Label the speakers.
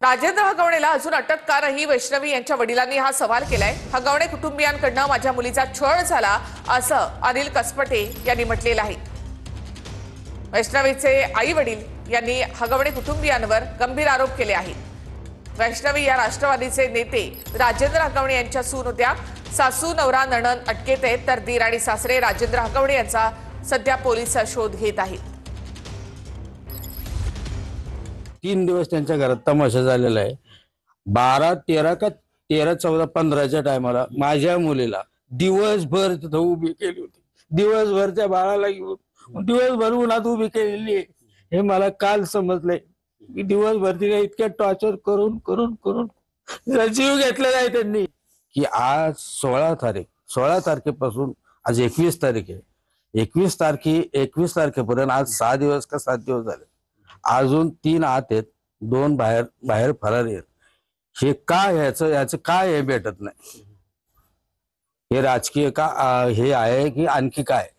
Speaker 1: राजेंद्र हगवणेला अजून अटक का नाही, वैष्णवी यांच्या वडिलांनी हा सवाल केलाय। हगवणे कुटुंबियांकडून माझ्या मुलीचा छळ झाला असं अनिल कसपटे यांनी म्हटलेलं आहे। वैष्णवीचे आई वडील यांनी हगवणे कुटुंबियांवर गंभीर आरोप केले आहेत। वैष्णवी या राष्ट्रवादीचे नेते राजेंद्र हगवणे यांच्या सून होत्या। सासू नवरा नणंद अटकेत आहेत, तर दीर आणि सासरे राजेंद्र हगवणे यांचा सध्या पोलीस शोध घेत आहेत।
Speaker 2: 3 दिवस त्यांच्या घरात तमाशा झालेला आहे। 12, 13 का 13, 14, 15च्या टायमाला माझ्या मुलीला दिवसभर तिथं उभी केली होती। दिवसभर त्या बाळाला घेऊन दिवसभर उन्हात उभी केलेली आहे। हे मला काल समजलंय की दिवसभर तिला इतक्या टॉर्चर करून करून करून जीव घेतलेला आहे त्यांनी। की आज 16 तारखेपासून आज 21 तारीख आहे। 21 तारखेपर्यंत आज 6 दिवस का 7 दिवस झाले। अजून 3 आत आहेत, 2 बाहेर फरार आहेत। हे का याचं काय हे भेटत नाही? हे राजकीय का हे आहे की आणखी काय?